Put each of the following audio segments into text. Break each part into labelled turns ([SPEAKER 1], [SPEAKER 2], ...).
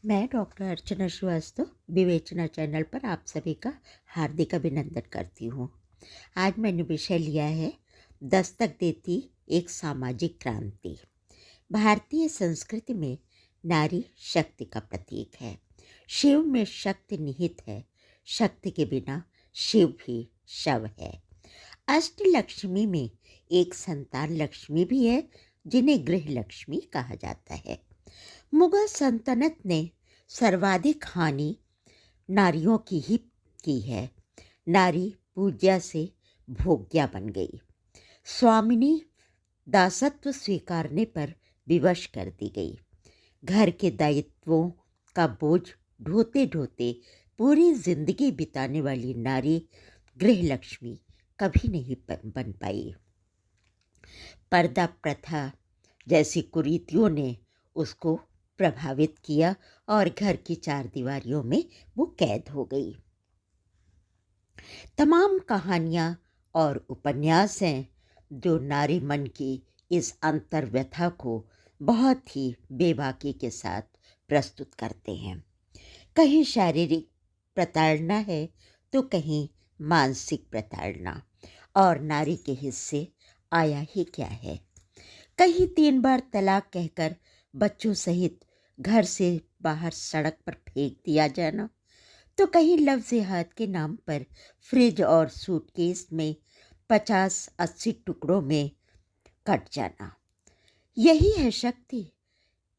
[SPEAKER 1] मैं डॉक्टर अर्चना श्रीवास्तव विवेचना चैनल पर आप सभी का हार्दिक अभिनंदन करती हूँ। आज मैंने विषय लिया है दस्तक देती एक सामाजिक क्रांति। भारतीय संस्कृति में नारी शक्ति का प्रतीक है। शिव में शक्ति निहित है। शक्ति के बिना शिव भी शव है। अष्टलक्ष्मी में एक संतान लक्ष्मी भी है, जिन्हें गृह लक्ष्मी कहा जाता है। मुगल सल्तनत ने सर्वाधिक हानि नारियों की ही की है। नारी पूज्या से भोग्या बन गई। स्वामिनी दासत्व स्वीकारने पर विवश कर दी गई। घर के दायित्वों का बोझ ढोते ढोते पूरी जिंदगी बिताने वाली नारी गृह लक्ष्मी कभी नहीं बन पाई। पर्दा प्रथा जैसी कुरीतियों ने उसको प्रभावित किया और घर की चार दीवारियों में वो कैद हो गई। तमाम कहानियाँ और उपन्यास हैं जो नारी मन की इस अंतर व्यथा को बहुत ही बेबाकी के साथ प्रस्तुत करते हैं। कहीं शारीरिक प्रताड़ना है तो कहीं मानसिक प्रताड़ना, और नारी के हिस्से आया ही क्या है। कहीं 3 बार तलाक कहकर बच्चों सहित घर से बाहर सड़क पर फेंक दिया जाना, तो कहीं लव जिहाद के नाम पर फ्रिज और सूटकेस में 50-80 टुकड़ों में कट जाना। यही है शक्ति?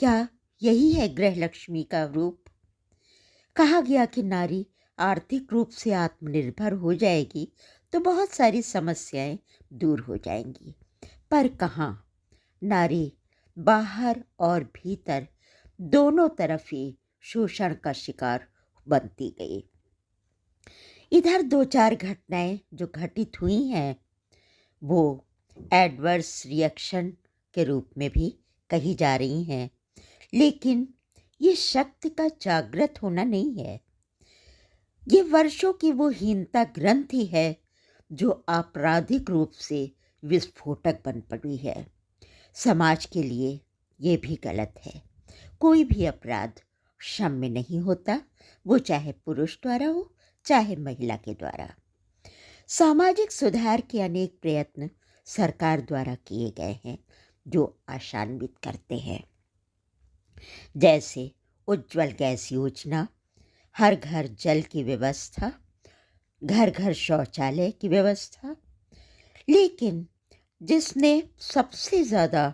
[SPEAKER 1] क्या यही है गृह लक्ष्मी का रूप? कहा गया कि नारी आर्थिक रूप से आत्मनिर्भर हो जाएगी तो बहुत सारी समस्याएं दूर हो जाएंगी, पर कहाँ? नारी बाहर और भीतर दोनों तरफ ही शोषण का शिकार बनती गई। इधर 2-4 घटनाएं जो घटित हुई हैं वो एडवर्स रिएक्शन के रूप में भी कही जा रही हैं, लेकिन ये शक्ति का जागृत होना नहीं है। ये वर्षों की वो हीनता ग्रंथि है जो आपराधिक रूप से विस्फोटक बन पड़ी है। समाज के लिए ये भी गलत है। कोई भी अपराध क्षम्य नहीं होता, वो चाहे पुरुष द्वारा हो चाहे महिला के द्वारा। सामाजिक सुधार के अनेक प्रयत्न सरकार द्वारा किए गए हैं जो आशान्वित करते हैं, जैसे उज्ज्वल गैस योजना, हर घर जल की व्यवस्था, घर घर शौचालय की व्यवस्था। लेकिन जिसने सबसे ज़्यादा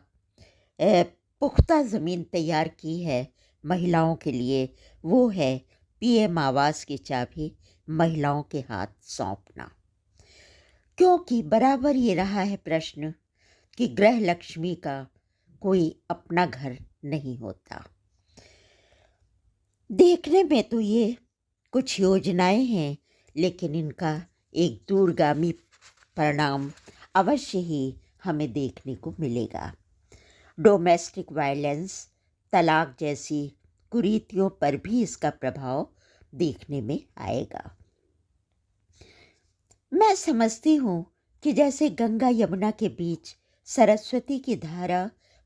[SPEAKER 1] पुख्ता ज़मीन तैयार की है महिलाओं के लिए, वो है पीएम आवास की चाबी महिलाओं के हाथ सौंपना। क्योंकि बराबर ये रहा है प्रश्न कि गृह लक्ष्मी का कोई अपना घर नहीं होता। देखने में तो ये कुछ योजनाएं हैं, लेकिन इनका एक दूरगामी परिणाम अवश्य ही हमें देखने को मिलेगा। डोमेस्टिक वायलेंस, तलाक जैसी कुरीतियों पर भी इसका प्रभाव देखने में आएगा। मैं समझती हूँ कि जैसे गंगा यमुना के बीच सरस्वती की धारा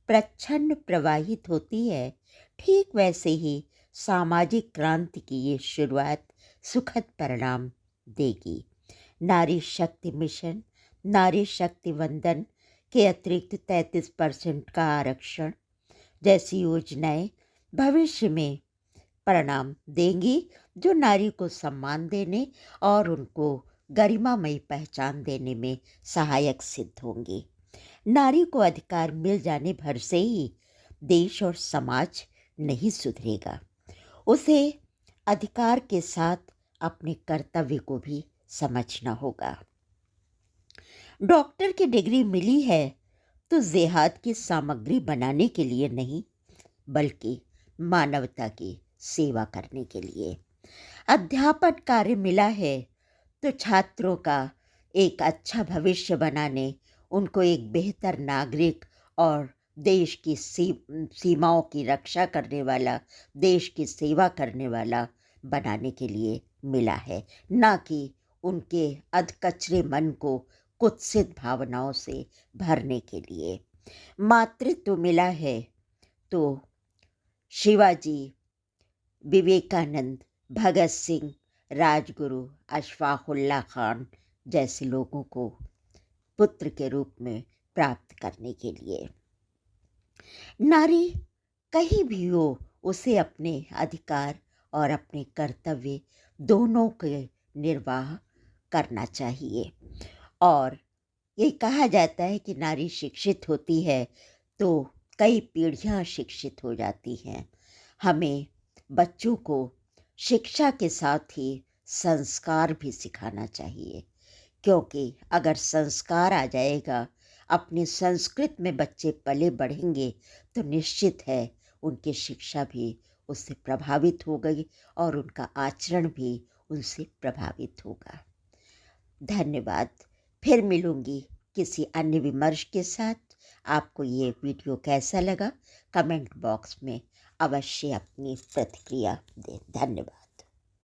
[SPEAKER 1] प्रच्छन्न प्रवाहित होती है, ठीक वैसे ही सामाजिक क्रांति की ये शुरुआत सुखद परिणाम देगी। नारी शक्ति मिशन, नारी शक्ति वंदन के अतिरिक्त 33% का आरक्षण जैसी योजनाएं भविष्य में परिणाम देंगी जो नारी को सम्मान देने और उनको गरिमामयी पहचान देने में सहायक सिद्ध होंगी। नारी को अधिकार मिल जाने भर से ही देश और समाज नहीं सुधरेगा। उसे अधिकार के साथ अपने कर्तव्य को भी समझना होगा। डॉक्टर की डिग्री मिली है तो जिहाद की सामग्री बनाने के लिए नहीं, बल्कि मानवता की सेवा करने के लिए। अध्यापन कार्य मिला है तो छात्रों का एक अच्छा भविष्य बनाने, उनको एक बेहतर नागरिक और देश की सीमाओं की रक्षा करने वाला, देश की सेवा करने वाला बनाने के लिए मिला है, ना कि उनके अधकचरे मन को कुत्सित भावनाओं से भरने के लिए। मातृत्व मिला है तो शिवाजी विवेकानंद, भगत सिंह, राजगुरु, अशफाकुल्ला खान जैसे लोगों को पुत्र के रूप में प्राप्त करने के लिए। नारी कहीं भी हो, उसे अपने अधिकार और अपने कर्तव्य दोनों के निर्वाह करना चाहिए। और ये कहा जाता है कि नारी शिक्षित होती है तो कई पीढ़ियां शिक्षित हो जाती हैं। हमें बच्चों को शिक्षा के साथ ही संस्कार भी सिखाना चाहिए, क्योंकि अगर संस्कार आ जाएगा, अपनी संस्कृत में बच्चे पले बढ़ेंगे तो निश्चित है उनकी शिक्षा भी उससे प्रभावित हो गई और उनका आचरण भी उनसे प्रभावित होगा। धन्यवाद। फिर मिलूंगी किसी अन्य विमर्श के साथ। आपको ये वीडियो कैसा लगा, कमेंट बॉक्स में अवश्य अपनी प्रतिक्रिया दें। धन्यवाद।